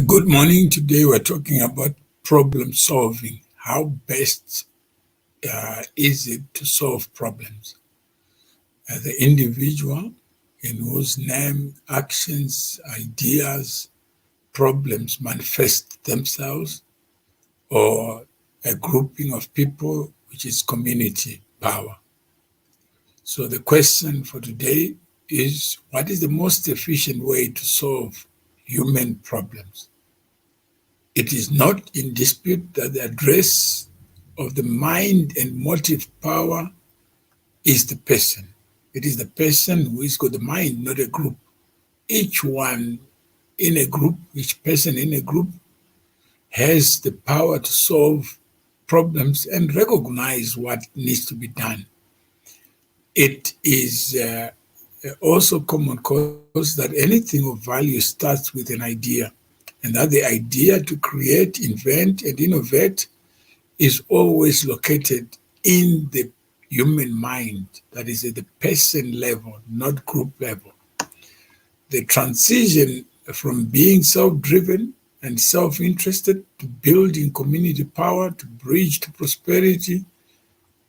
Good morning. Today we're talking about problem solving. How best is it to solve problems? As an individual in whose name, actions, ideas, problems manifest themselves, or a grouping of people, which is community power. So the question for today is, what is the most efficient way to solve human problems? It is not in dispute that the address of the mind and motive power is the person. It is the person who is got the mind, not a group. Each one in a group, each person in a group has the power to solve problems and recognize what needs to be done. It is also common cause that anything of value starts with an idea, and that the idea to create, invent, and innovate is always located in the human mind, that is at the person level, not group level. The transition from being self-driven and self-interested to building community power, to bridge to prosperity,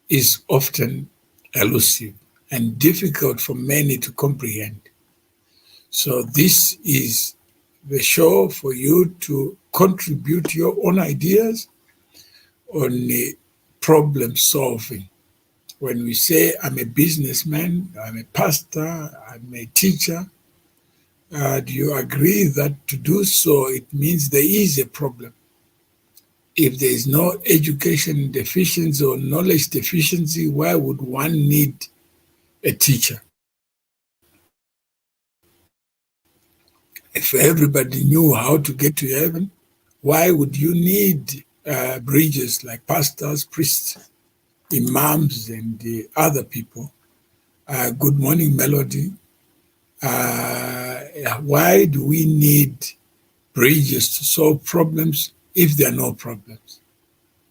is often elusive and difficult for many to comprehend. So this is the show for you to contribute your own ideas on problem solving. When we say I'm a businessman, I'm a pastor, I'm a teacher, do you agree that to do so, it means there is a problem? If there is no education deficiency or knowledge deficiency, why would one need a teacher? If everybody knew how to get to heaven, why would you need bridges like pastors, priests, imams, and the other people? Good morning, Melody. Why do we need bridges to solve problems if there are no problems?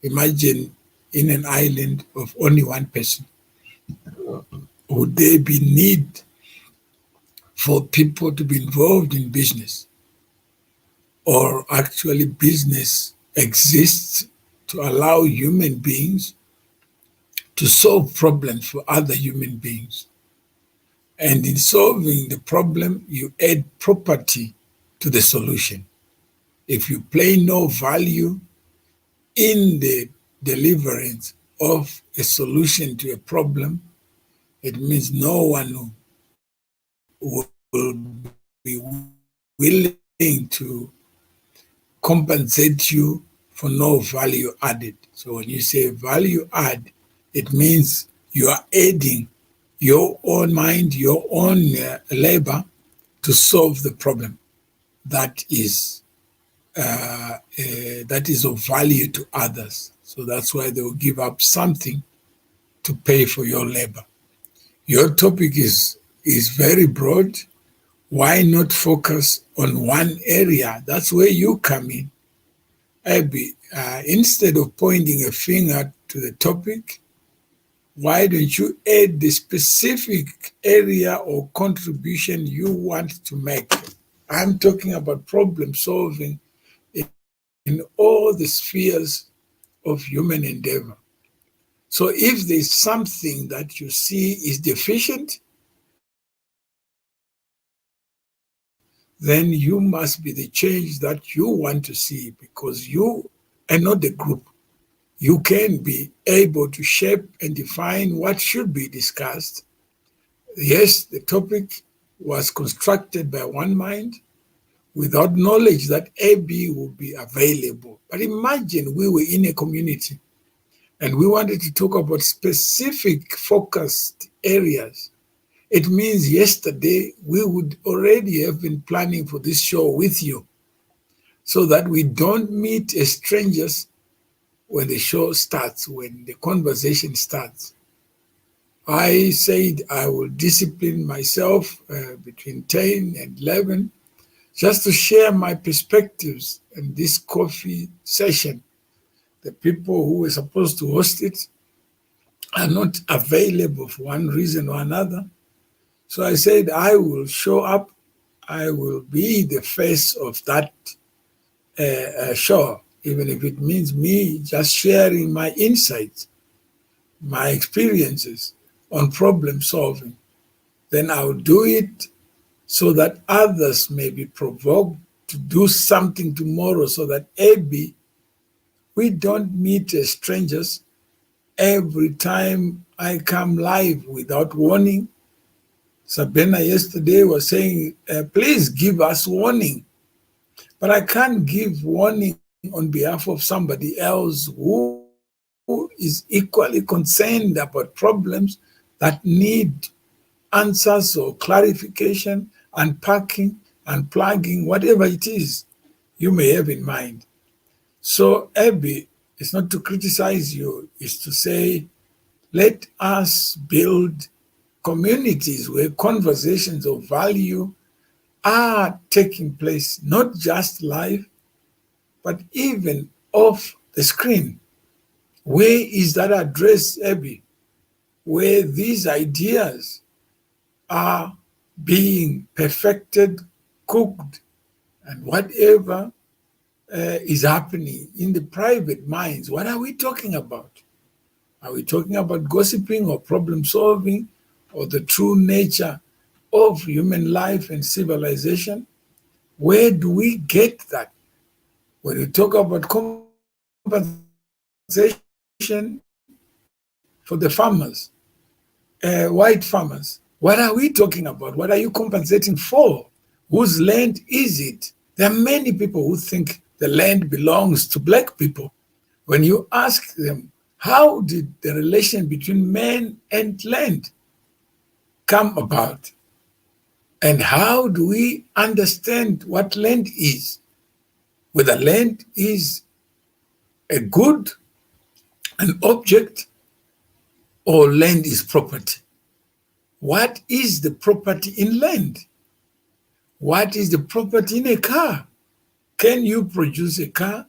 Imagine in an island of only one person. Would there be need for people to be involved in business? Or actually business exists to allow human beings to solve problems for other human beings? And in solving the problem, you add property to the solution. If you place no value in the deliverance of a solution to a problem, it means no one will be willing to compensate you for no value added. So when you say value add, it means you are adding your own mind, your own labor to solve the problem that is of value to others. So that's why they will give up something to pay for your labor. Your topic is very broad. Why not focus on one area? That's where you come in. Abby, instead of pointing a finger to the topic, why don't you add the specific area or contribution you want to make? I'm talking about problem solving in all the spheres of human endeavor. So if there's something that you see is deficient, then you must be the change that you want to see, because you are not the group. You can be able to shape and define what should be discussed. Yes, the topic was constructed by one mind without knowledge that AB would be available. But imagine we were in a community and we wanted to talk about specific focused areas. It means yesterday we would already have been planning for this show with you, so that we don't meet as strangers when the show starts, when the conversation starts. I said I will discipline myself between 10 and 11 just to share my perspectives in this coffee session. The people who were supposed to host it are not available for one reason or another. So I said I will show up. I will be the face of that sure, even if it means me just sharing my insights, my experiences on problem solving, then I'll do it so that others may be provoked to do something tomorrow, so that maybe we don't meet as strangers every time I come live without warning. Sabina yesterday was saying, please give us warning. But I can't give warning on behalf of somebody else who is equally concerned about problems that need answers or clarification, unpacking, unplugging, whatever it is you may have in mind. So, Abby, it's not to criticize you, it's to say, let us build communities where conversations of value are taking place, not just live, but even off the screen. Where is that address, Abby? Where these ideas are being perfected, cooked, and whatever is happening in the private minds. What are we talking about? Are we talking about gossiping or problem solving or the true nature of human life and civilization? Where do we get that? When we talk about compensation for the farmers, white farmers, what are we talking about? What are you compensating for? Whose land is it? There are many people who think the land belongs to black people. When you ask them, how did the relation between man and land come about? And how do we understand what land is? Whether land is a good, an object, or land is property. What is the property in land? What is the property in a car? Can you produce a car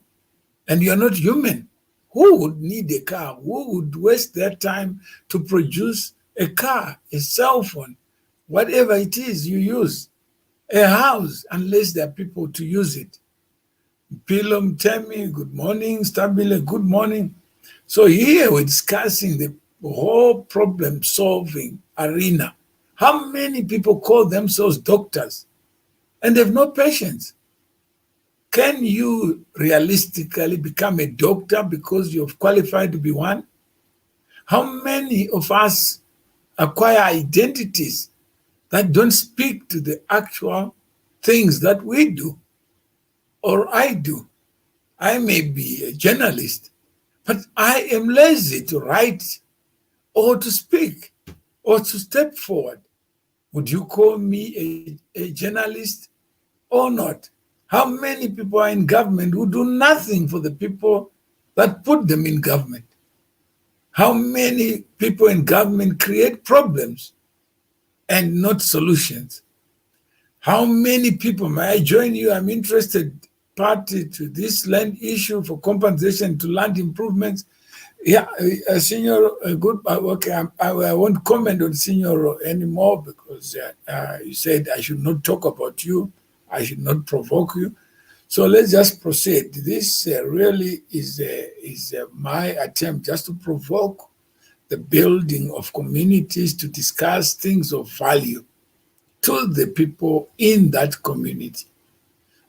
and you're not human? Who would need a car? Who would waste their time to produce a car, a cell phone, whatever it is you use, a house, unless there are people to use it? Pilum, Temi, good morning. Stabile, good morning. So here we're discussing the whole problem solving arena. How many people call themselves doctors and have no patience? Can you realistically become a doctor because you've qualified to be one? How many of us acquire identities that don't speak to the actual things that we do or I do? I may be a journalist, but I am lazy to write or to speak or to step forward. Would you call me a journalist or not? How many people are in government who do nothing for the people that put them in government? How many people in government create problems and not solutions? How many people, may I join you? I'm interested party to this land issue for compensation to land improvements. Yeah, Senior, good. Okay, I won't comment on Senior anymore because you said I should not talk about you. I should not provoke you. So let's just proceed. This really is my attempt just to provoke the building of communities to discuss things of value to the people in that community.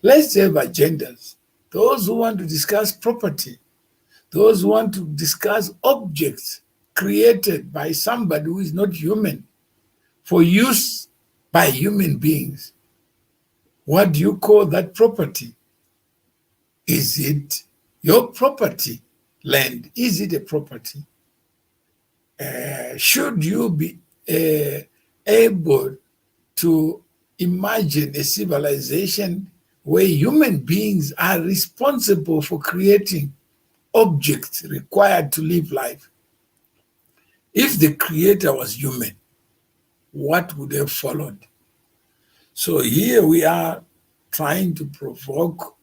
Let's have agendas. Those who want to discuss property, those who want to discuss objects created by somebody who is not human for use by human beings. What do you call that property? Is it your property, land? Is it a property? Should you be able to imagine a civilization where human beings are responsible for creating objects required to live life? If the creator was human, what would have followed? So here we are trying to provoke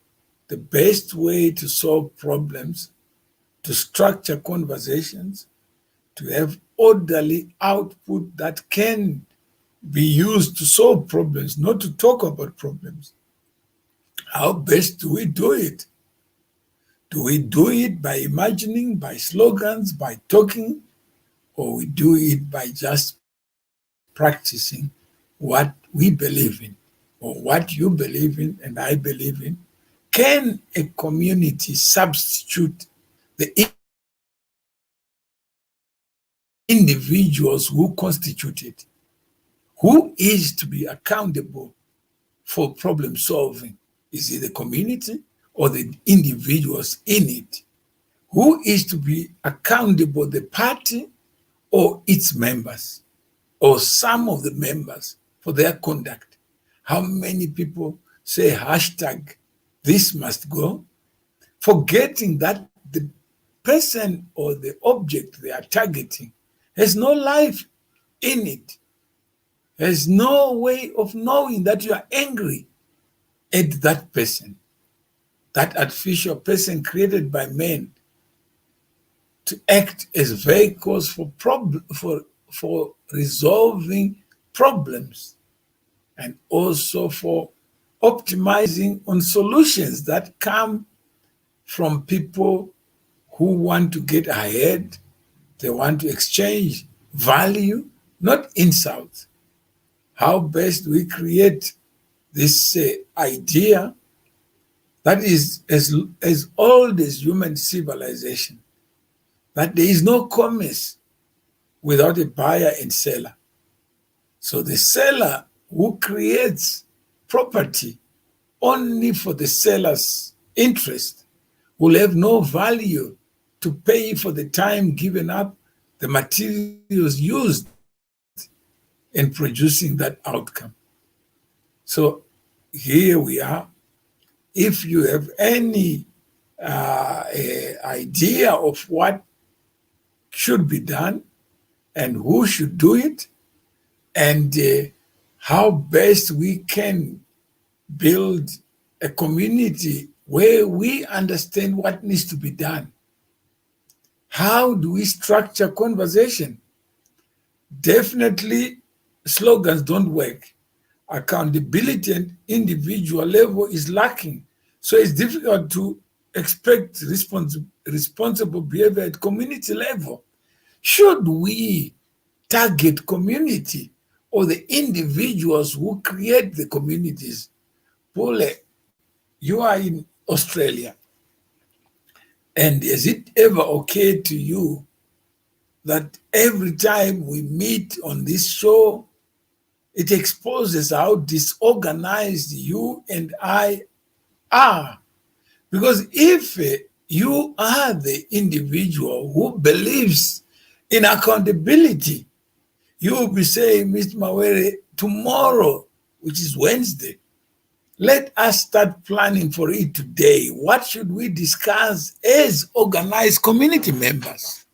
the best way to solve problems, to structure conversations, to have orderly output that can be used to solve problems, not to talk about problems. How best do we do it? Do we do it by imagining, by slogans, by talking, or we do it by just practicing what we believe in, or what you believe in and I believe in? Can a community substitute the individuals who constitute it? Who is to be accountable for problem solving? Is it the community or the individuals in it? Who is to be accountable, the party or its members, or some of the members for their conduct? How many people say hashtag this must go, forgetting that the person or the object they are targeting has no life in it, has no way of knowing that you are angry at that person, that artificial person created by men to act as vehicles for resolving problems, and also for optimizing on solutions that come from people who want to get ahead. They want to exchange value, not insult. How best we create this idea that is as old as human civilization, that there is no commerce without a buyer and seller. So the seller who creates property only for the seller's interest will have no value to pay for the time given up, the materials used in producing that outcome. So here we are. If you have any idea of what should be done and who should do it, and how best we can build a community where we understand what needs to be done. How do we structure conversation? Definitely, slogans don't work. Accountability at individual level is lacking. So it's difficult to expect responsible behavior at community level. Should we target community or the individuals who create the communities? Pole, you are in Australia, and is it ever occurred to you that every time we meet on this show, it exposes how disorganized you and I are? Because if you are the individual who believes in accountability, you will be saying, Mr. Mawere, tomorrow, which is Wednesday, let us start planning for it today. What should we discuss as organized community members?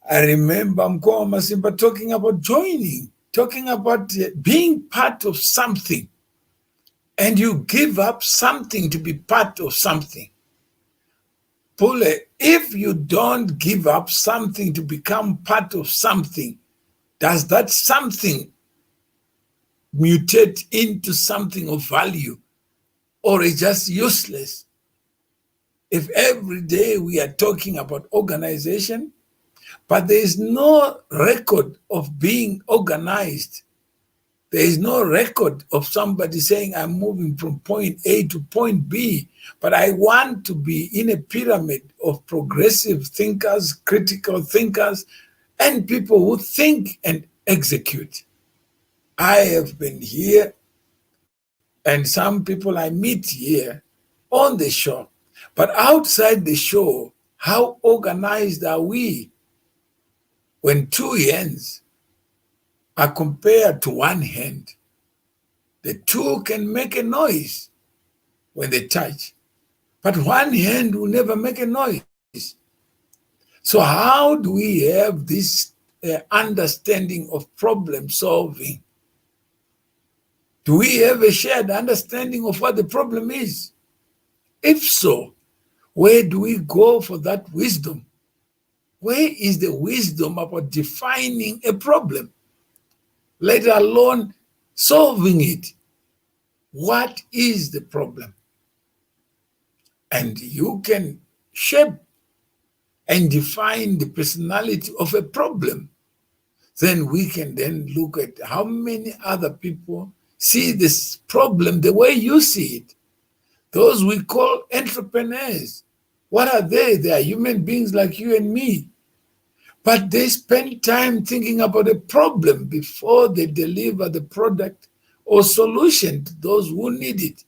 I remember Mkoa Masimba talking about joining, talking about being part of something, and you give up something to be part of something. Pule, if you don't give up something to become part of something, does that something mutate into something of value, or is just useless? If every day we are talking about organization, but there is no record of being organized, there is no record of somebody saying, I'm moving from point A to point B, but I want to be in a pyramid of progressive thinkers, critical thinkers, and people who think and execute. I have been here, and some people I meet here on the show, but outside the show, how organized are we when two hands are compared to one hand? The two can make a noise when they touch, but one hand will never make a noise. So how do we have this understanding of problem solving? Do we have a shared understanding of what the problem is? If so, where do we go for that wisdom? Where is the wisdom about defining a problem, let alone solving it? What is the problem? and you can shape and define the personality of a problem, then we can then look at how many other people see this problem the way you see it. Those we call entrepreneurs. What are they? They are human beings like you and me. But they spend time thinking about a problem before they deliver the product or solution to those who need it.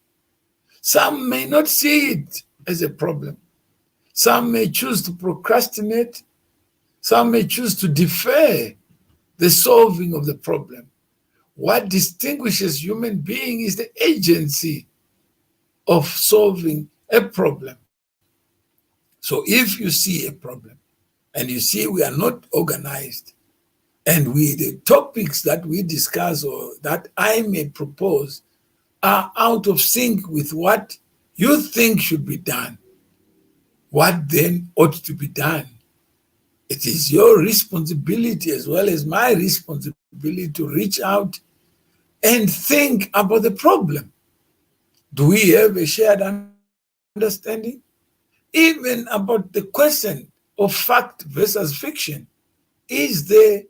Some may not see it as a problem. Some may choose to procrastinate. Some may choose to defer the solving of the problem. What distinguishes human being is the agency of solving a problem. So if you see a problem and you see we are not organized, and the topics that we discuss or that I may propose are out of sync with what you think should be done, what then ought to be done? It is your responsibility as well as my responsibility to reach out and think about the problem. Do we have a shared understanding? Even about the question of fact versus fiction, is there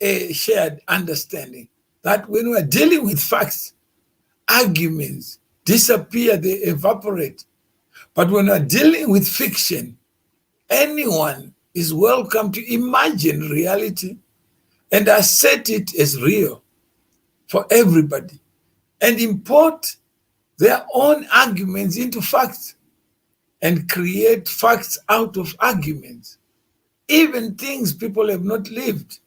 a shared understanding that when we're dealing with facts, arguments disappear, they evaporate. But when we're dealing with fiction, anyone is welcome to imagine reality and assert it as real for everybody and import their own arguments into facts and create facts out of arguments. Even things people have not lived,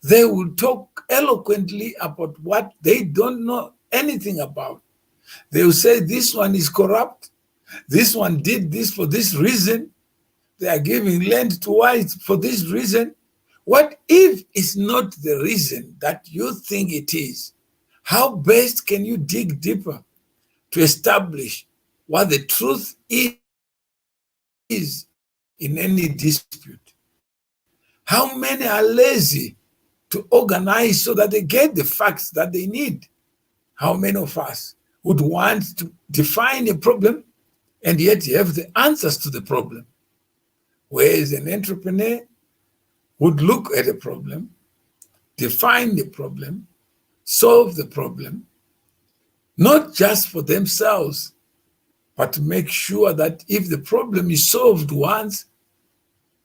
they will talk eloquently about what they don't know anything about. They will say this one is corrupt, this one did this for this reason, they are giving land to whites for this reason. What if it's not the reason that you think it is? How best can you dig deeper to establish what the truth is in any dispute? How many are lazy to organize so that they get the facts that they need? How many of us would want to define a problem and yet have the answers to the problem? Whereas an entrepreneur would look at a problem, define the problem, solve the problem, not just for themselves, but to make sure that if the problem is solved once,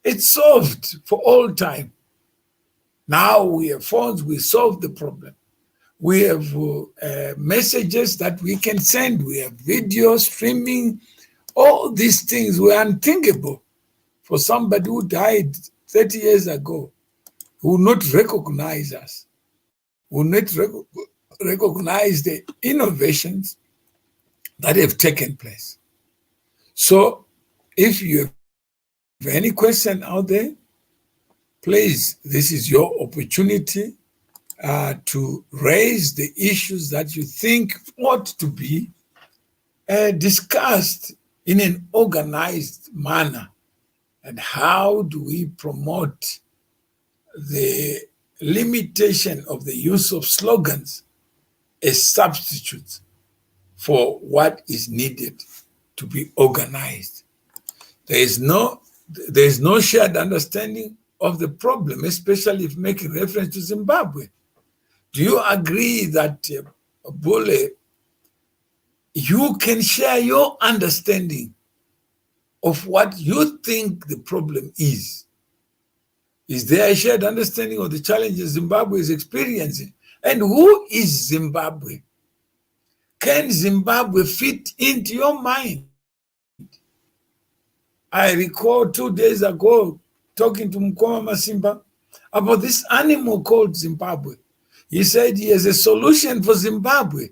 it's solved for all time. Now we have phones, we solve the problem. We have messages that we can send. We have video streaming. All these things were unthinkable for somebody who died 30 years ago, who will not recognize us, who will not recognize the innovations that have taken place. So if you have any question out there, please, this is your opportunity to raise the issues that you think ought to be discussed in an organized manner. And how do we promote the limitation of the use of slogans as substitutes for what is needed to be organized? There is no shared understanding of the problem, especially if making reference to Zimbabwe. Do you agree that, Bole, you can share your understanding of what you think the problem is? Is there a shared understanding of the challenges Zimbabwe is experiencing? And who is Zimbabwe? Can Zimbabwe fit into your mind? I recall 2 days ago talking to Mkoma Masimba about this animal called Zimbabwe. He said he has a solution for Zimbabwe.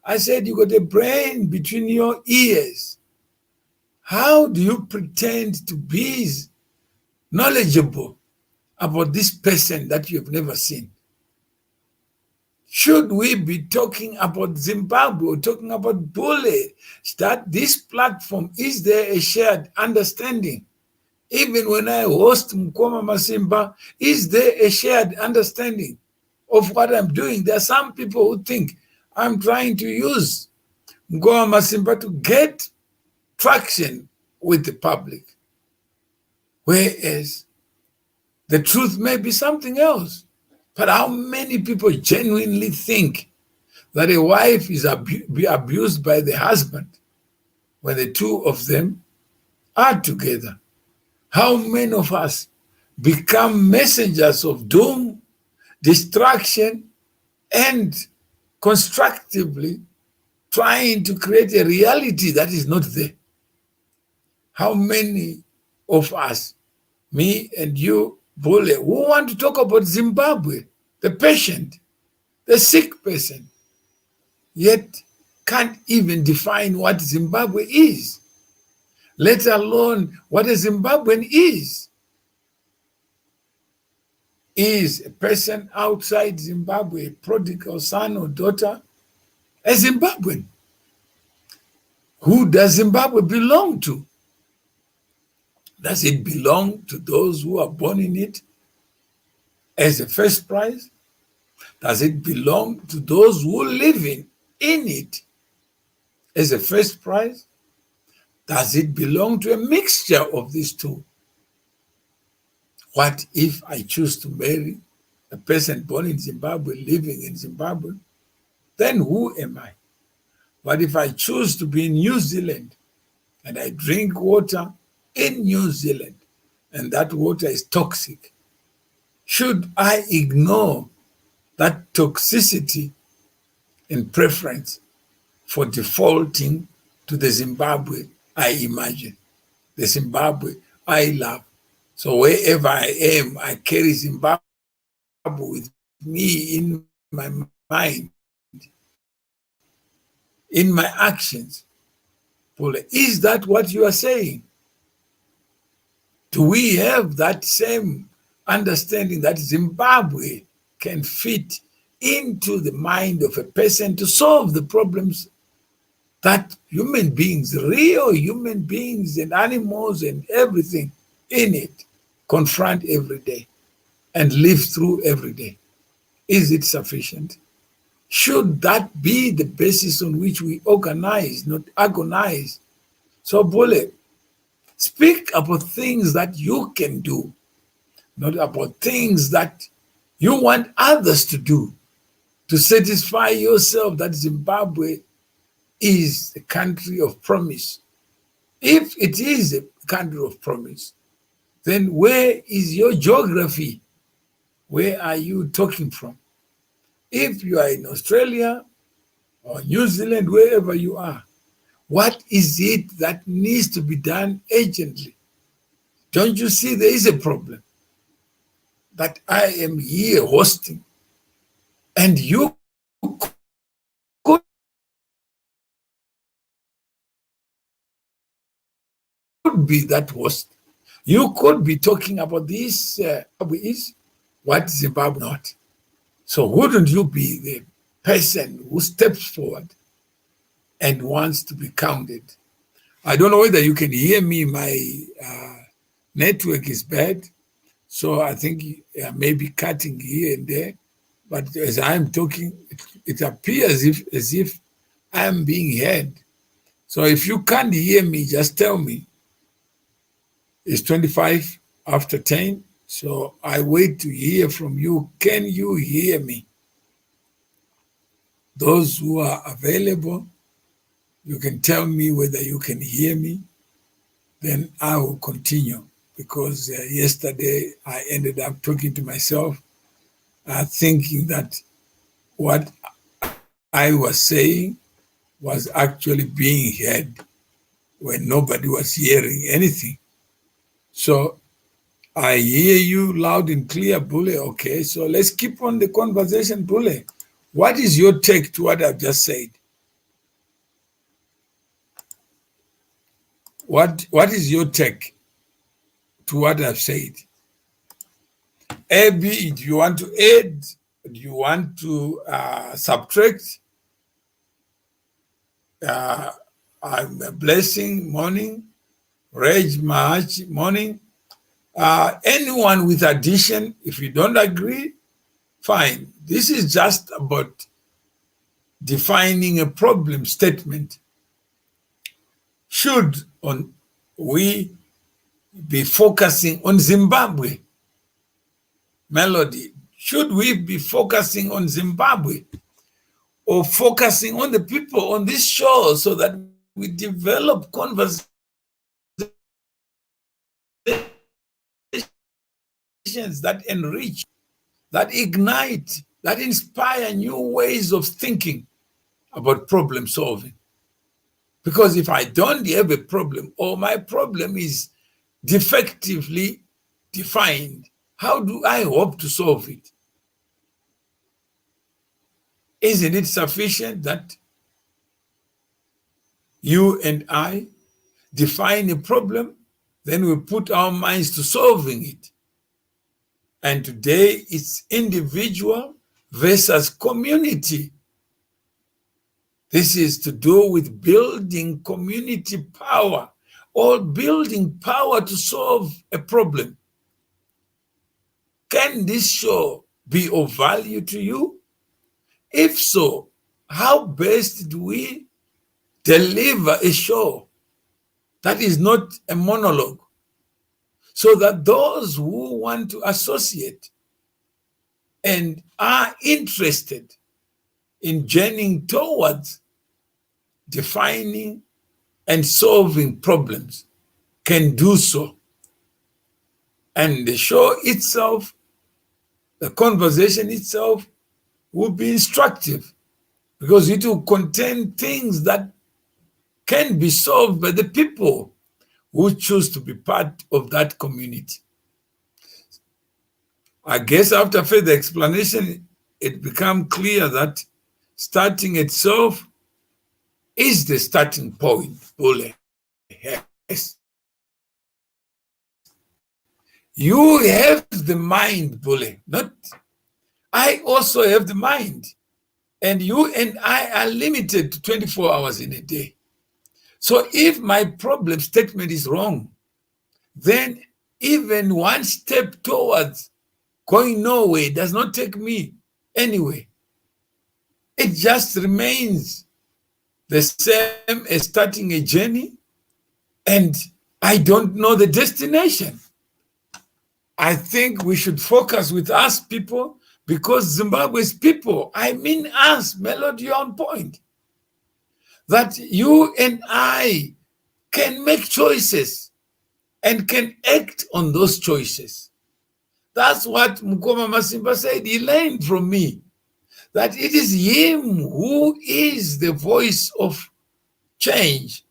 I said, you got a brain between your ears. How do you pretend to be knowledgeable about this person that you have never seen? Should we be talking about Zimbabwe or talking about Bole? That this platform, is there a shared understanding? Even when I host Mkoma Masimba, is there a shared understanding of what I'm doing? There are some people who think I'm trying to use Mkoma Masimba to get traction with the public, whereas the truth may be something else. But how many people genuinely think that a wife is be abused by the husband when the two of them are together? How many of us become messengers of doom, destruction, and constructively trying to create a reality that is not there? How many of us, me and you, Bole, who want to talk about Zimbabwe, the patient, the sick person, yet can't even define what Zimbabwe is, let alone what a Zimbabwean is? Is a person outside Zimbabwe, a prodigal son or daughter, a Zimbabwean? Who does Zimbabwe belong to? Does it belong to those who are born in it as a first prize? Does it belong to those who live in it as a first prize? Does it belong to a mixture of these two? What if I choose to marry a person born in Zimbabwe, living in Zimbabwe? Then who am I? What if I choose to be in New Zealand and I drink water in New Zealand and that water is toxic? Should I ignore that toxicity in preference for defaulting to the Zimbabwe I imagine, the Zimbabwe I love? So wherever I am, I carry Zimbabwe with me in my mind, in my actions. Paul, is that what you are saying? Do we have that same understanding that Zimbabwe can fit into the mind of a person to solve the problems that human beings, real human beings and animals and everything in it, confront every day and live through every day? Is it sufficient? Should that be the basis on which we organize, not agonize? So, Bole, speak about things that you can do, not about things that you want others to do to satisfy yourself that Zimbabwe is a country of promise. If it is a country of promise, then where is your geography? Where are you talking from? If you are in Australia or New Zealand, wherever you are, what is it that needs to be done urgently? Don't you see there is a problem that I am here hosting and you could be that host? You could be talking about this is what Zimbabwe not. So wouldn't you be the person who steps forward and wants to be counted? I don't know whether you can hear me. My network is bad, so I think I may be cutting here and there. But as I'm talking, it appears as if I'm being heard. So if you can't hear me, just tell me. It's 25 after 10, so I wait to hear from you. Can you hear me? Those who are available, you can tell me whether you can hear me. Then I will continue, because yesterday I ended up talking to myself, thinking that what I was saying was actually being heard when nobody was hearing anything. So I hear you loud and clear, Bule. Okay, so let's keep on the conversation, Bule. What is your take to what I've just said? What is your take to what I've said? Abby, do you want to add? Do you want to subtract? I'm a blessing, morning. Reg March, morning. Anyone with addition, if you don't agree, fine. This is just about defining a problem statement. Should we be focusing on Zimbabwe? Melody, should we be focusing on Zimbabwe or focusing on the people on this show so that we develop conversations that enrich, that ignite, that inspire new ways of thinking about problem solving? Because if I don't have a problem, or my problem is defectively defined, how do I hope to solve it? Isn't it sufficient that you and I define a problem, then we put our minds to solving it? And today it's individual versus community. This is to do with building community power or building power to solve a problem. Can this show be of value to you? If so, how best do we deliver a show that is not a monologue, so that those who want to associate and are interested in journeying towards defining and solving problems can do so? And the show itself, the conversation itself, will be instructive, because it will contain things that can be solved by the people who choose to be part of that community. I guess after further explanation, it becomes clear that starting itself is the starting point. Yes. You have the mind, Bule, not I also have the mind. And you and I are limited to 24 hours in a day. So if my problem statement is wrong, then even one step towards going nowhere does not take me anywhere. It just remains the same as starting a journey, and I don't know the destination. I think we should focus with us people, because Zimbabwe's people, I mean us, Melody, on point, that you and I can make choices and can act on those choices. That's what Mukoma Masimba said. He learned from me that it is him who is the voice of change.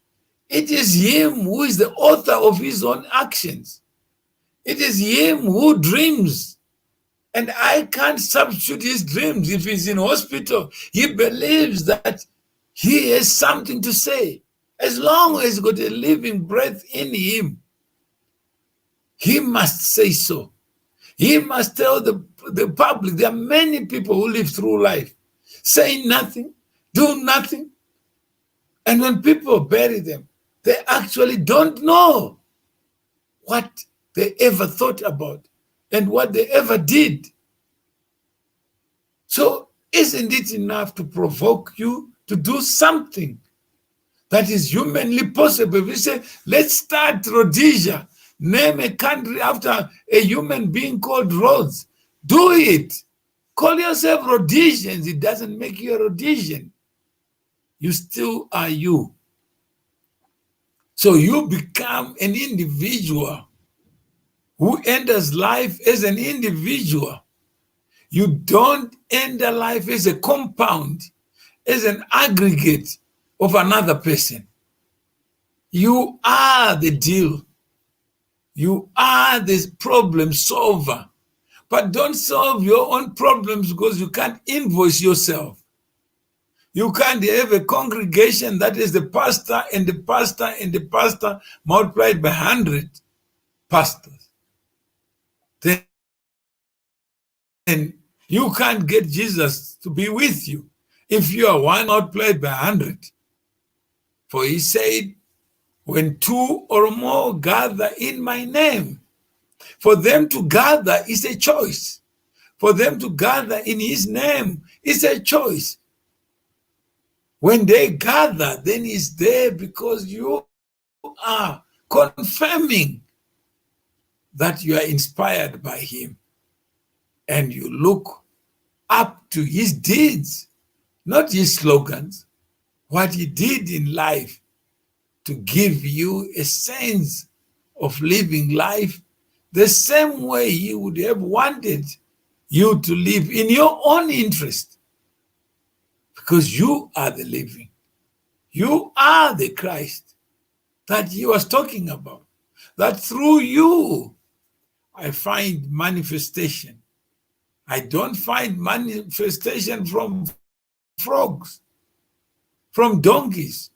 It is him who is the author of his own actions. It is him who dreams. And I can't substitute his dreams. If he's in hospital, he believes that he has something to say. As long as he's got a living breath in him, he must say so. He must tell the public. There are many people who live through life saying nothing, do nothing. And when people bury them, they actually don't know what they ever thought about and what they ever did. So isn't it enough to provoke you to do something that is humanly possible? If we say, let's start Rhodesia, name a country after a human being called Rhodes. Do it. Call yourself Rhodesians. It doesn't make you a Rhodesian. You still are you. So you become an individual who enters life as an individual. You don't enter life as a compound, as an aggregate of another person. You are the deal. You are this problem solver. But don't solve your own problems because you can't invoice yourself. You can't have a congregation that is the pastor and the pastor and the pastor multiplied by 100 pastors. Then you can't get Jesus to be with you if you are one multiplied by 100. For he said, when two or more gather in my name, for them to gather is a choice. For them to gather in his name is a choice. When they gather, then he's there because you you are confirming that you are inspired by him, and you look up to his deeds, not his slogans, what he did in life to give you a sense of living life the same way he would have wanted you to live in your own interest, because you are the living. You are the Christ that he was talking about, that through you I find manifestation. I don't find manifestation from frogs, from donkeys,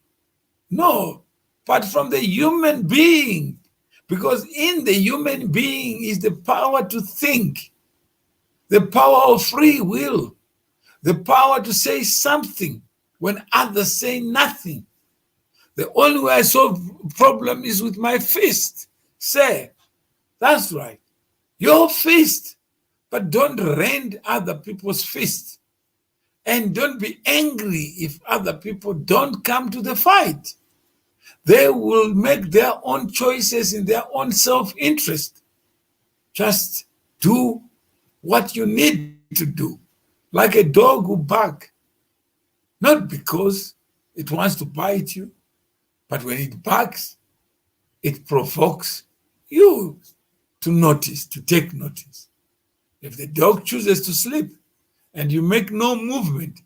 no, but from the human being, because in the human being is the power to think, the power of free will, the power to say something when others say nothing. The only way I solve problem is with my fist. Say, that's right, your fist, but don't rend other people's fists. And don't be angry if other people don't come to the fight. They will make their own choices in their own self-interest. Just do what you need to do, like a dog who barks, not because it wants to bite you, but when it barks, it provokes you to notice, to take notice. If the dog chooses to sleep and you make no movement,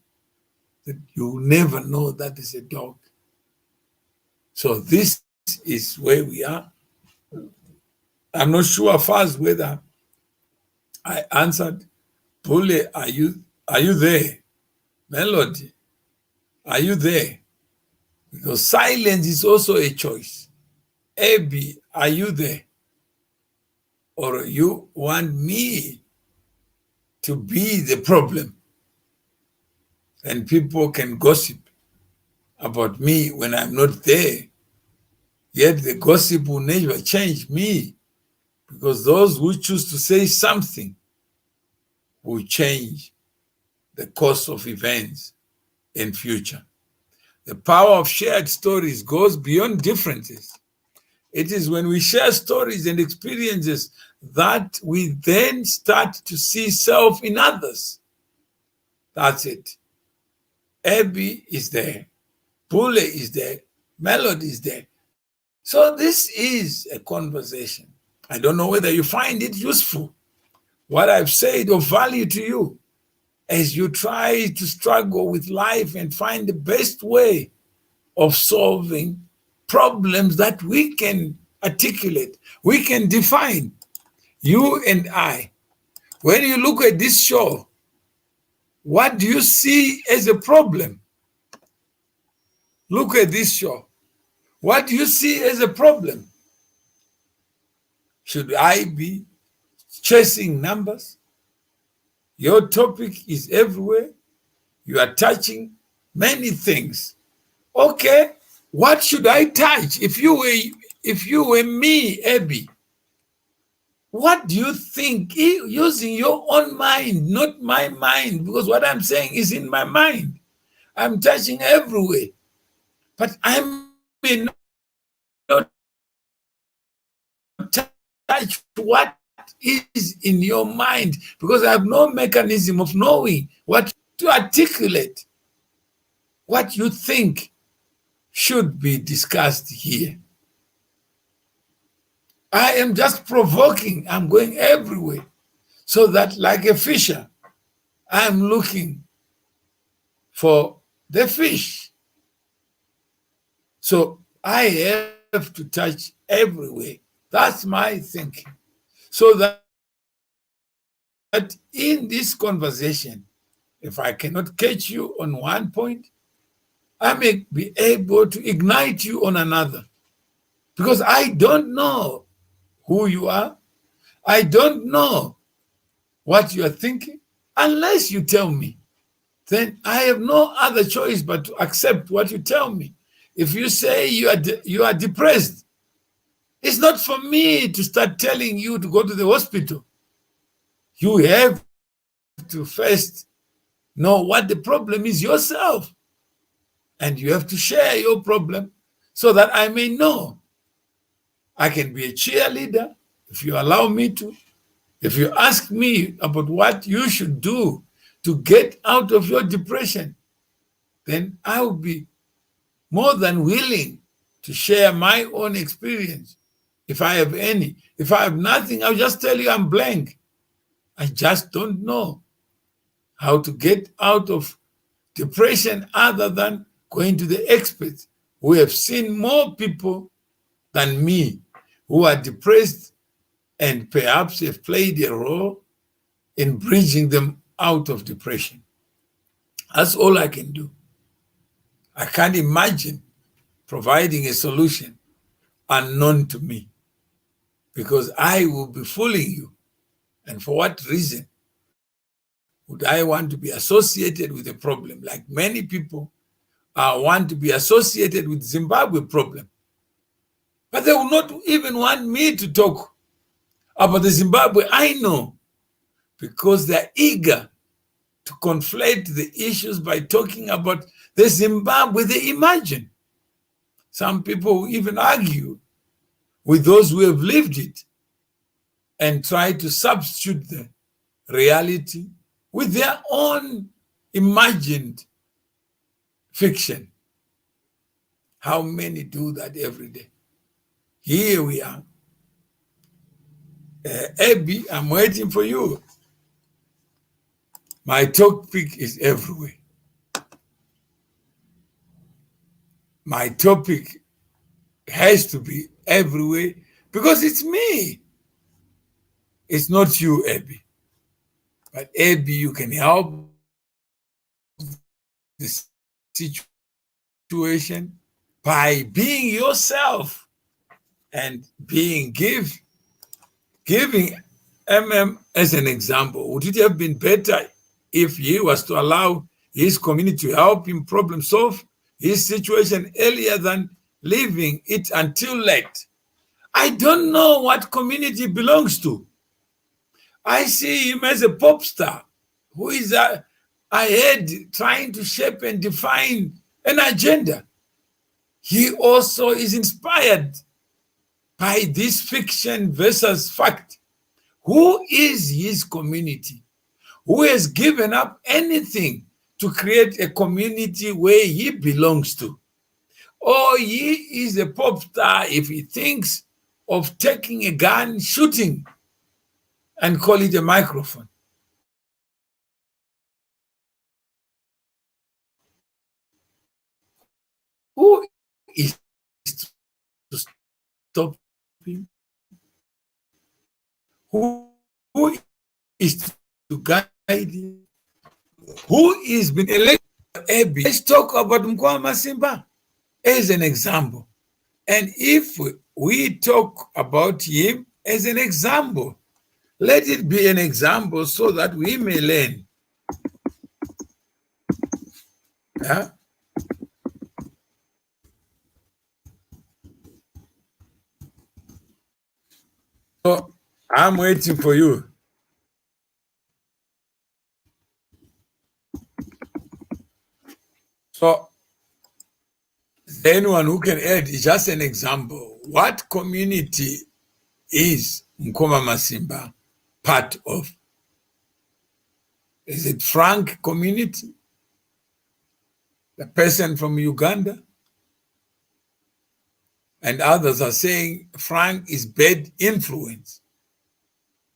then you will never know that is a dog. So this is where we are. I'm not sure first whether I answered. Pule, are you there? Melody, are you there? Because silence is also a choice. Abby, are you there? Or you want me to be the problem? And people can gossip about me when I'm not there. Yet the gossip will never change me, because those who choose to say something will change the course of events in future. The power of shared stories goes beyond differences. It is when we share stories and experiences that we then start to see self in others. That's it. Abby is there. Pule is there. Melody is there. So this is a conversation. I don't know whether you find it useful, what I've said, of value to you, as you try to struggle with life and find the best way of solving problems that we can articulate, we can define, you and I. When you look at this show, what do you see as a problem? Look at this show. What do you see as a problem? Should I be chasing numbers? Your topic is everywhere. You are touching many things. Okay, what should I touch? If you were me, Abby, what do you think? Using your own mind, not my mind, because what I'm saying is in my mind. I'm touching everywhere, but I may not touch what is in your mind, because I have no mechanism of knowing what to articulate, what you think should be discussed here. I am just provoking. I'm going everywhere, so that like a fisher, I'm looking for the fish. So I have to touch everywhere. That's my thinking. So that in this conversation, if I cannot catch you on one point, I may be able to ignite you on another, because I don't know who you are. I don't know what you are thinking. Unless you tell me, then I have no other choice but to accept what you tell me. If you say you are depressed, it's not for me to start telling you to go to the hospital. You have to first know what the problem is yourself. And you have to share your problem so that I may know. I can be a cheerleader if you allow me to. If you ask me about what you should do to get out of your depression, then I will be more than willing to share my own experience if I have any. If I have nothing, I'll just tell you I'm blank. I just don't know how to get out of depression other than going to the experts who have seen more people than me who are depressed and perhaps have played a role in bridging them out of depression. That's all I can do. I can't imagine providing a solution unknown to me, because I will be fooling you. And for what reason would I want to be associated with a problem like many people want to be associated with Zimbabwe problem? But they will not even want me to talk about the Zimbabwe I know, because they're eager to conflate the issues by talking about the Zimbabwe they imagine. Some people even argue with those who have lived it and try to substitute the reality with their own imagined fiction. How many do that every day? Here we are. Abby, I'm waiting for you. My topic is everywhere. My topic has to be everywhere because it's me. It's not you, Abby. But Abby, you can help the situation by being yourself and giving MM as an example. Would it have been better if he was to allow his community to help him problem solve his situation earlier than leaving it until late? I don't know what community he belongs to. I see him as a pop star who is ahead trying to shape and define an agenda. He also is inspired by this fiction versus fact. Who is his community? Who has given up anything to create a community where he belongs to? Or he is a pop star if he thinks of taking a gun, shooting, and call it a microphone. Who is to stop him? Who is to guide him? Who is been elected? Let's talk about Mkwama Simba as an example. And if we talk about him as an example, let it be an example so that we may learn. Yeah? So I'm waiting for you. So anyone who can add is just an example. What community is Mkwama Simba part of? Is it Frank community? The person from Uganda? And others are saying Frank is bad influence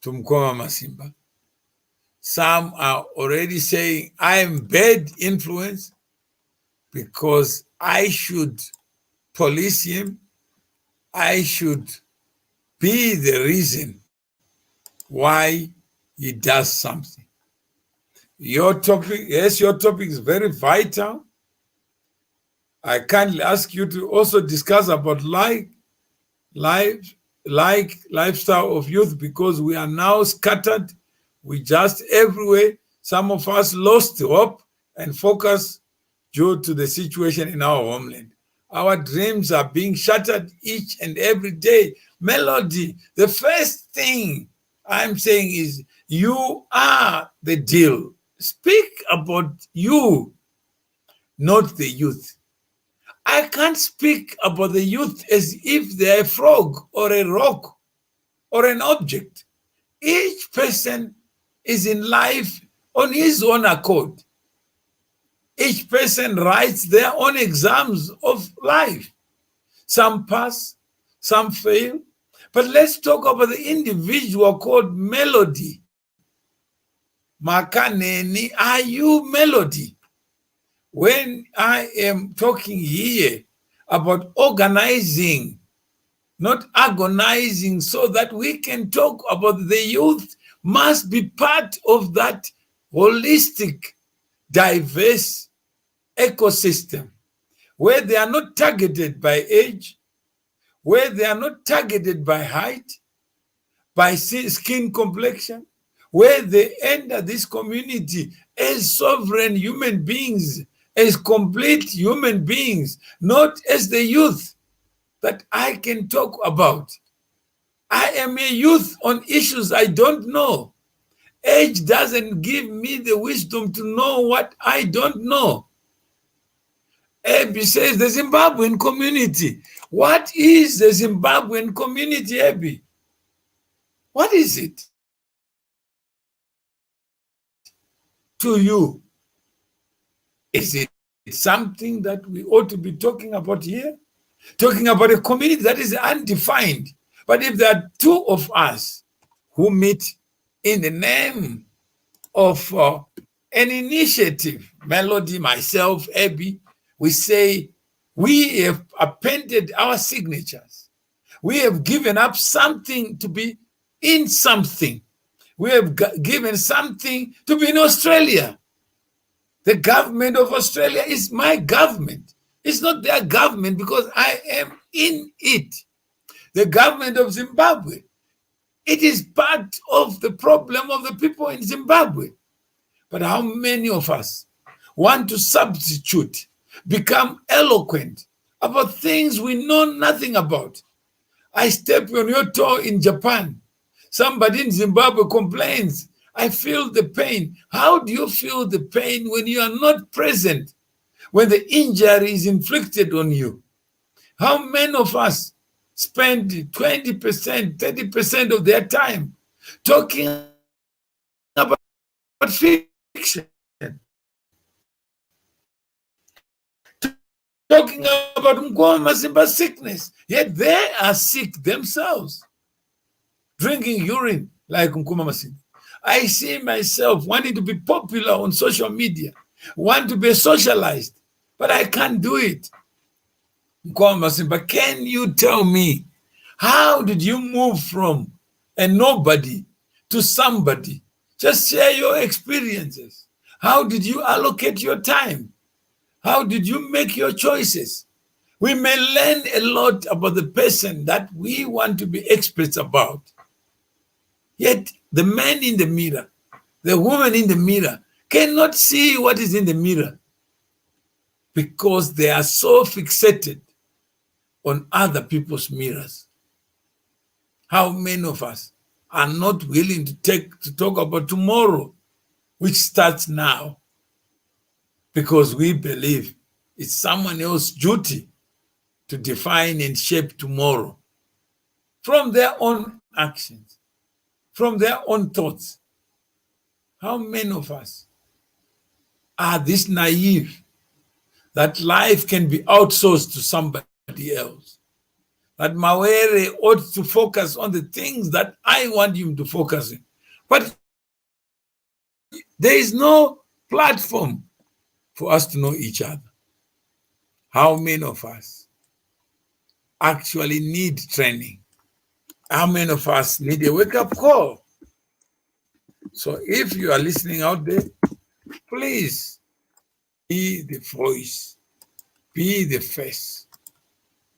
to Mkwama Simba. Some are already saying I am bad influence because I should police him. I should be the reason why he does something. Your topic, yes, your topic is very vital. I kindly ask you to also discuss about lifestyle of youth, because we are now scattered. We just everywhere. Some of us lost hope and focus due to the situation in our homeland. Our dreams are being shattered each and every day. Melody, the first thing I'm saying is you are the deal. Speak about you, not the youth. I can't speak about the youth as if they're a frog or a rock or an object. Each person is in life on his own accord. Each person writes their own exams of life. Some pass, some fail. But let's talk about the individual called Melody. Makaneni, are you Melody? When I am talking here about organizing, not agonizing, so that we can talk about the youth must be part of that holistic, diverse ecosystem where they are not targeted by age, where they are not targeted by height, by skin complexion, where they enter this community as sovereign human beings, as complete human beings, not as the youth that I can talk about. I am a youth on issues I don't know. Age doesn't give me the wisdom to know what I don't know. Abby says the Zimbabwean community. What is the Zimbabwean community, Abby? What is it to you? Is it something that we ought to be talking about here? Talking about a community that is undefined. But if there are two of us who meet in the name of an initiative, Melody, myself, Abby, we say we have appended our signatures. We have given up something to be in something. We have given something to be in Australia. The government of Australia is my government. It's not their government because I am in it. The government of Zimbabwe, it is part of the problem of the people in Zimbabwe. But how many of us want to substitute, become eloquent about things we know nothing about? I step on your toe in Japan. Somebody in Zimbabwe complains, I feel the pain. How do you feel the pain when you are not present, when the injury is inflicted on you? How many of us spend 20%, 30% of their time talking about fiction, talking about Mkwama sickness, yet they are sick themselves, drinking urine like Nkumama. I see myself wanting to be popular on social media, want to be socialized, but I can't do it. But can you tell me, how did you move from a nobody to somebody? Just share your experiences. How did you allocate your time? How did you make your choices? We may learn a lot about the person that we want to be experts about. Yet the man in the mirror, the woman in the mirror cannot see what is in the mirror because they are so fixated on other people's mirrors. How many of us are not willing to talk about tomorrow, which starts now, because we believe it's someone else's duty to define and shape tomorrow from their own actions, from their own thoughts? How many of us are this naive that life can be outsourced to somebody else? That Mawere ought to focus on the things that I want him to focus on. But there is no platform for us to know each other. How many of us actually need training? How many of us need a wake-up call? So if you are listening out there, please be the voice, be the face,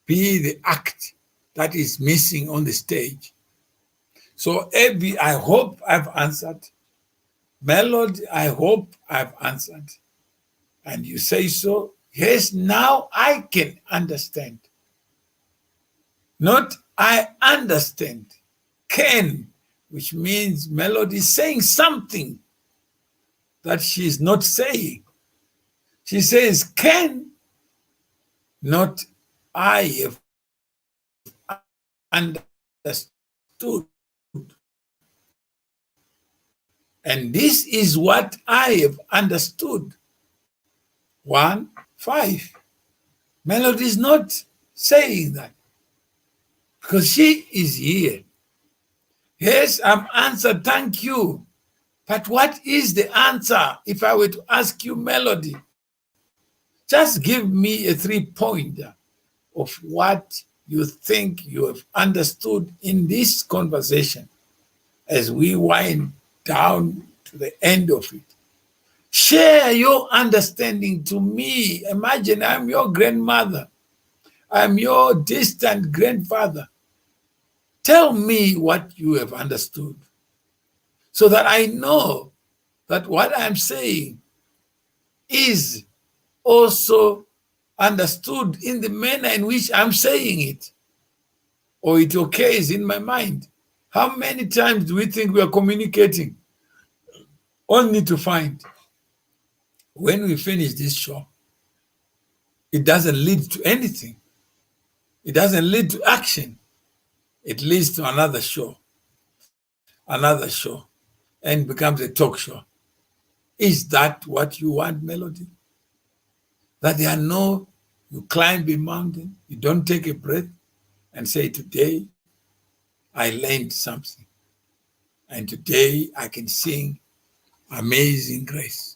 be the act that is missing on the stage. So Abby, I hope I've answered. Melody, I hope I've answered. And you say so. Yes, now I can understand. Not I understand. Can, which means Melody is saying something that she is not saying. She says can, not I have understood. And this is what I have understood. 1, 5. Melody is not saying that because she is here. Yes, I'm answered, thank you. But what is the answer if I were to ask you, Melody? Just give me a 3-pointer of what you think you have understood in this conversation as we wind down to the end of it. Share your understanding to me. Imagine I'm your grandmother. I'm your distant grandfather. Tell me what you have understood so that I know that what I'm saying is also understood in the manner in which I'm saying it, or it occurs in my mind. How many times do we think we are communicating only to find when we finish this show, it doesn't lead to anything. It doesn't lead to action. It leads to another show, and becomes a talk show. Is that what you want, Melody? That there are no, you climb a mountain, you don't take a breath and say, today I learned something. And today I can sing Amazing Grace.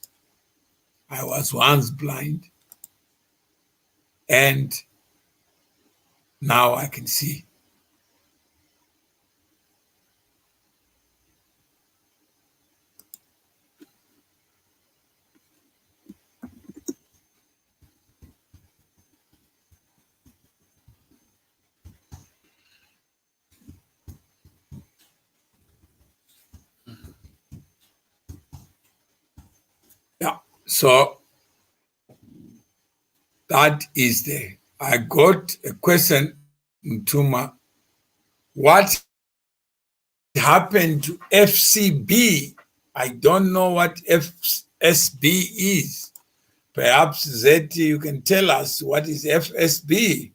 I was once blind and now I can see. Yeah, so that is there. I got a question, Mtuma. What happened to FCB? I don't know what FSB is. Perhaps Zeti, you can tell us what is FSB.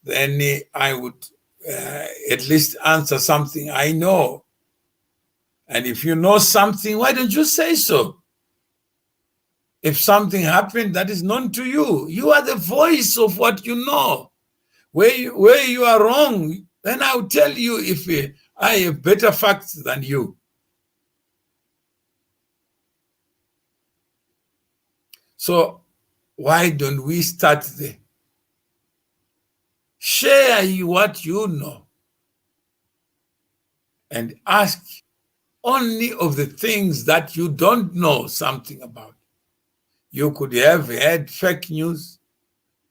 Then I would at least answer something I know. And if you know something, why don't you say so? If something happened that is known to you, you are the voice of what you know. Where you are wrong, then I'll tell you if I have better facts than you. So why don't we start there? Share what you know and ask only of the things that you don't know something about. You could have had fake news,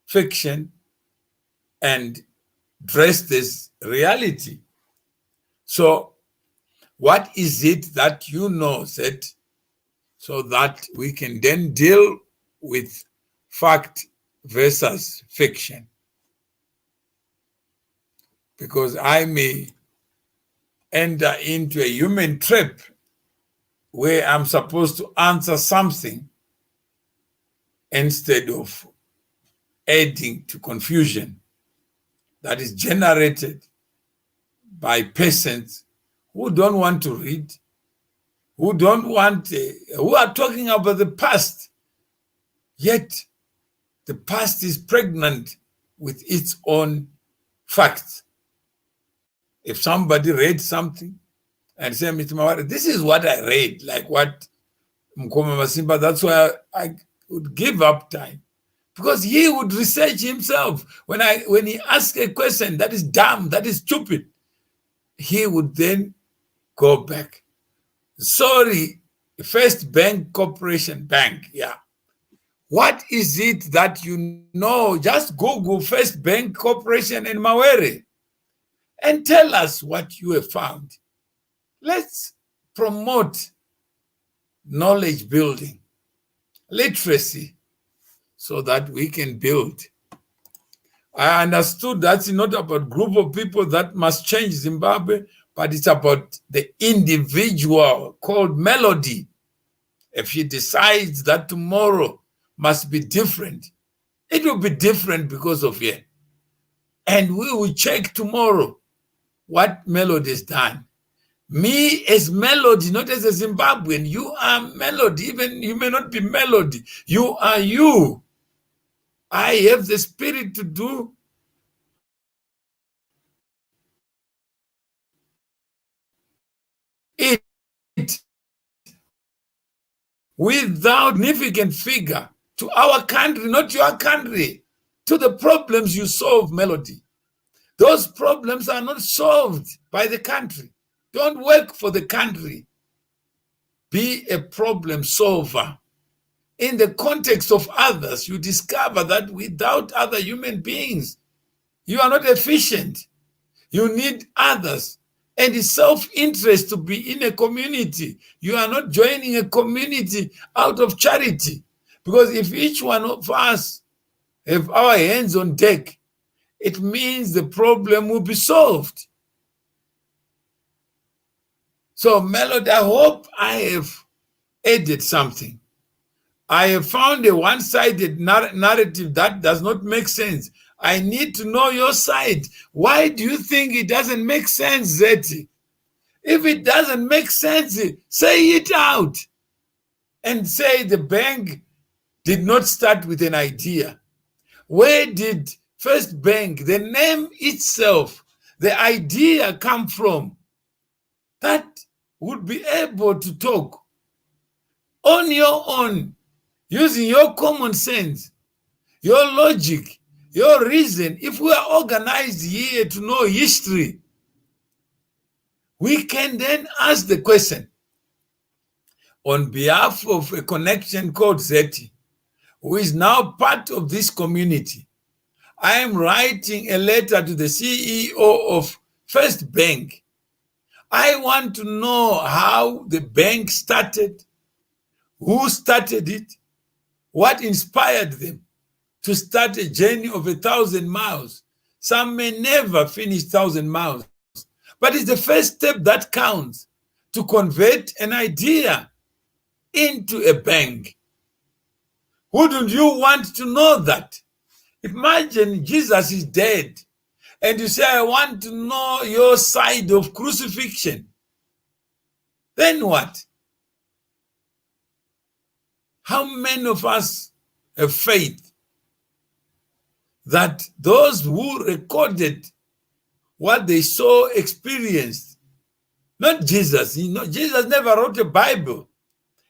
fiction, and dressed as reality. So what is it that you know, Seth, so that we can then deal with fact versus fiction? Because I may enter into a human trap where I'm supposed to answer something instead of adding to confusion that is generated by persons who don't want to read, who are talking about the past, yet the past is pregnant with its own facts. If somebody read something and say, Mr. Mawari, this is what I read, like what Mkoma Masimba, that's why I would give up time. Because he would research himself. When he asks a question that is dumb, that is stupid, he would then go back. Sorry, First Bank Corporation Bank, yeah. What is it that you know? Just Google First Bank Corporation in Mawere and tell us what you have found. Let's promote knowledge building, literacy, so that we can build. I understood that's not about group of people that must change Zimbabwe, but it's about the individual called Melody. If she decides that tomorrow must be different, It will be different because of you. And we will check tomorrow what Melody has done. Me as Melody, not as a Zimbabwean. You are Melody. Even you may not be Melody. You are you. I have the spirit to do it without significant figure to our country, not your country, to the problems you solve, Melody. Those problems are not solved by the country. Don't work for the country. Be a problem solver. In the context of others, you discover that without other human beings, you are not efficient. You need others. And it's self-interest to be in a community. You are not joining a community out of charity. Because if each one of us have our hands on deck, it means the problem will be solved. So, Melody, I hope I have added something. I have found a one-sided narrative that does not make sense. I need to know your side. Why do you think it doesn't make sense, Zeti? If it doesn't make sense, say it out. And say the bank did not start with an idea. Where did First Bank, the name itself, the idea come from? That would be able to talk on your own, using your common sense, your logic, your reason. If we are organized here to know history, we can then ask the question on behalf of a connection called Zeti, who is now part of this community. I am writing a letter to the CEO of First Bank. I want to know how the bank started, who started it, what inspired them to start a journey of 1,000 miles. Some may never finish 1,000 miles, but it's the first step that counts to convert an idea into a bank. Wouldn't you want to know that? Imagine Jesus is dead and you say, I want to know your side of crucifixion. Then what? How many of us have faith that those who recorded what they saw, experienced, not Jesus, Jesus never wrote a Bible.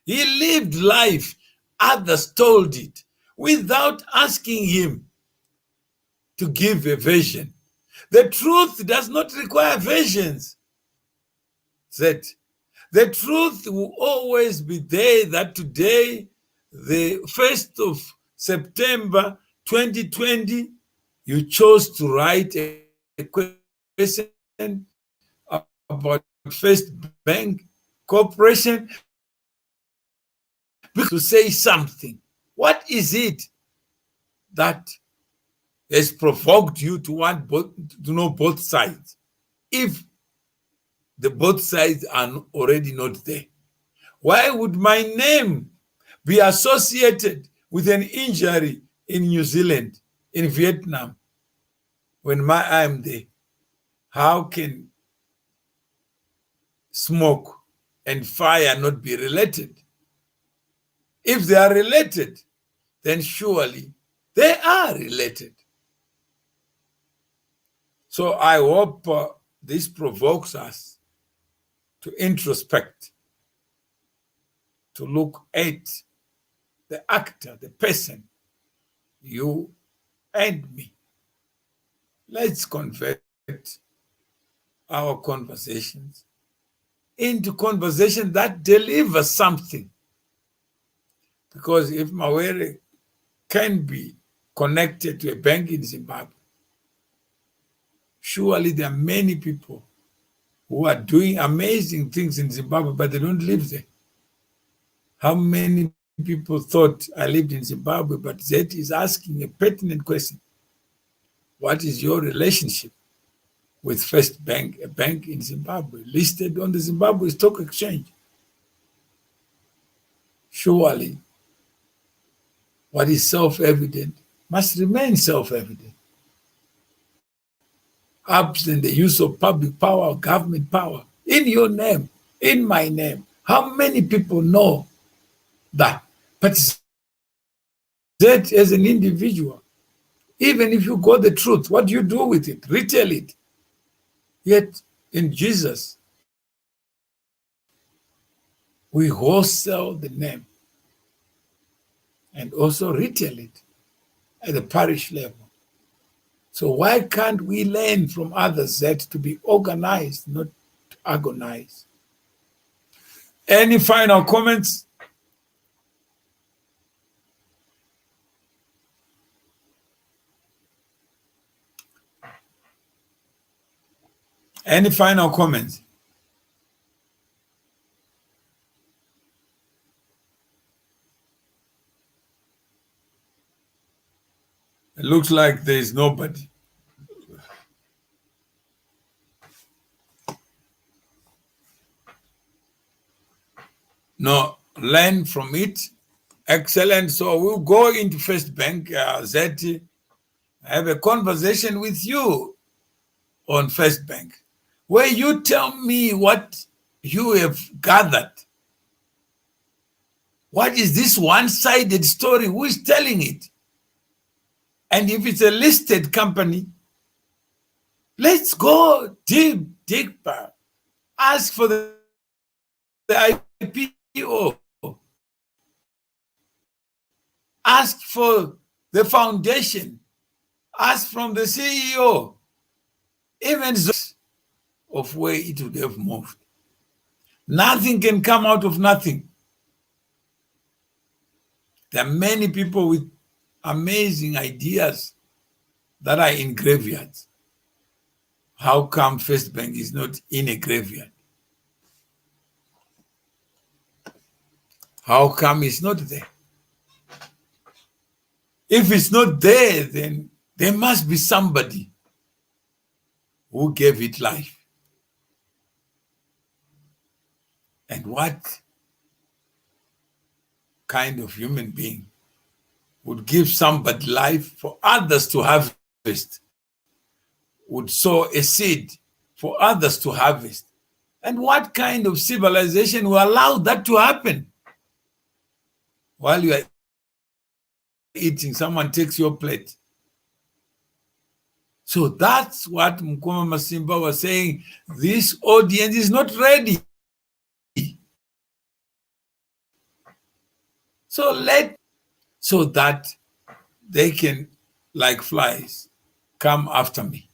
He lived life. Others told it without asking him to give a version. The truth does not require versions. That the truth will always be there, that today, the 1st of September 2020, you chose to write a question about First Bank Corporation to say something. What is it that has provoked you to want to know both sides? If the both sides are already not there, why would my name be associated with an injury in New Zealand, in Vietnam, when I am there? How can smoke and fire not be related? If they are related, then surely they are related. So I hope this provokes us to introspect, to look at the actor, the person, you and me. Let's convert our conversations into conversation that delivers something. Because if Mawere can be connected to a bank in Zimbabwe, surely there are many people who are doing amazing things in Zimbabwe, but they don't live there. How many people thought I lived in Zimbabwe, but Zeti is asking a pertinent question. What is your relationship with First Bank, a bank in Zimbabwe, listed on the Zimbabwe Stock Exchange? Surely, what is self-evident must remain self-evident. Absent the use of public power or government power in your name, in my name. How many people know that? But that as an individual, even if you got the truth, what do you do with it? Retell it. Yet in Jesus, we wholesale the name and also retell it at the parish level. So why can't we learn from others that to be organized, not to agonize? Any final comments? Any final comments? It looks like there is nobody. No, learn from it. Excellent. So we'll go into First Bank, Zeti. I have a conversation with you on First Bank, where you tell me what you have gathered. What is this one-sided story? Who is telling it? And if it's a listed company, let's go deeper. Ask for the IPO. Ask for the foundation. Ask from the CEO. Even of where it would have moved. Nothing can come out of nothing. There are many people with amazing ideas that are in graveyards. How come First Bank is not in a graveyard? How come it's not there? If it's not there, then there must be somebody who gave it life. And what kind of human being would give somebody life for others to harvest, would sow a seed for others to harvest? And what kind of civilization will allow that to happen? While you are eating, someone takes your plate. So that's what Mkoma Masimba was saying. This audience is not ready. So that they can, like flies, come after me.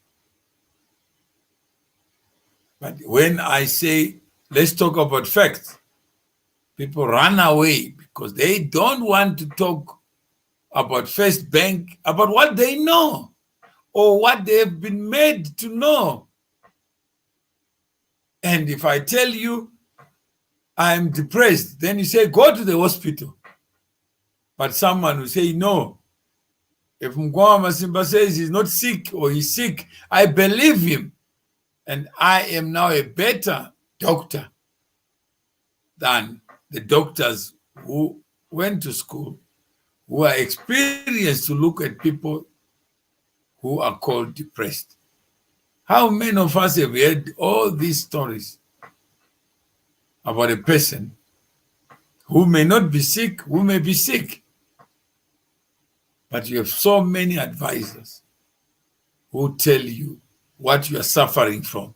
But when I say, let's talk about facts, people run away because they don't want to talk about First Bank, about what they know or what they have been made to know. And if I tell you I'm depressed, then you say, go to the hospital. But someone will say, no. If Mkoma Masimba says he's not sick or he's sick, I believe him. And I am now a better doctor than the doctors who went to school, who are experienced to look at people who are called depressed. How many of us have heard all these stories about a person who may not be sick, who may be sick, but you have so many advisors who tell you what you are suffering from,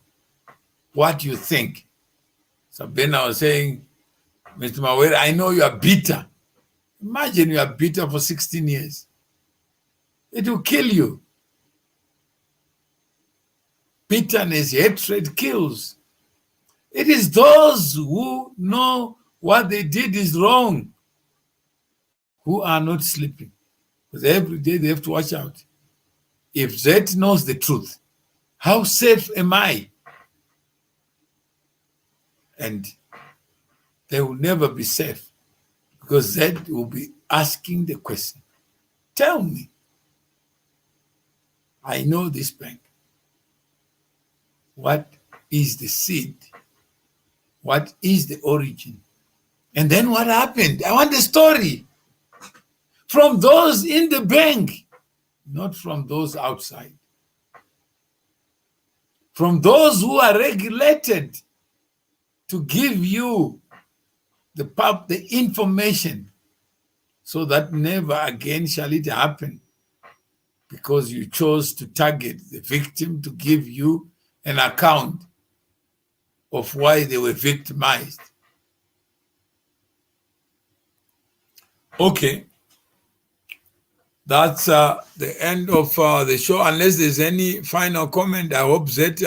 what you think. Sabina was saying, Mr. Mawere, I know you are bitter. Imagine you are bitter for 16 years. It will kill you. Bitterness, hatred kills. It is those who know what they did is wrong who are not sleeping. Because every day they have to watch out. If that knows the truth, how safe am I? And they will never be safe because that will be asking the question, tell me, I know this bank. What is the seed? What is the origin? And then what happened? I want the story from those in the bank. not from those outside. From those who are regulated to give you the information, so that never again shall it happen, because you chose to target the victim to give you an account of why they were victimized. Okay, that's the end of the show. Unless there's any final comment, I hope that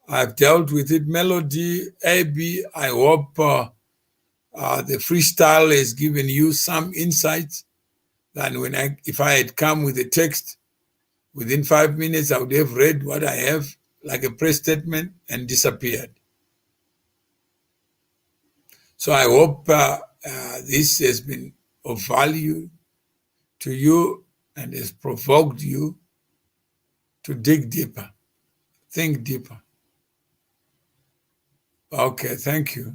I've dealt with it. Melody, AB, I hope the freestyle has given you some insights. Then if I had come with a text, within 5 minutes, I would have read what I have like a press statement and disappeared. So I hope this has been of value to you and has provoked you to dig deeper, think deeper. Okay, thank you.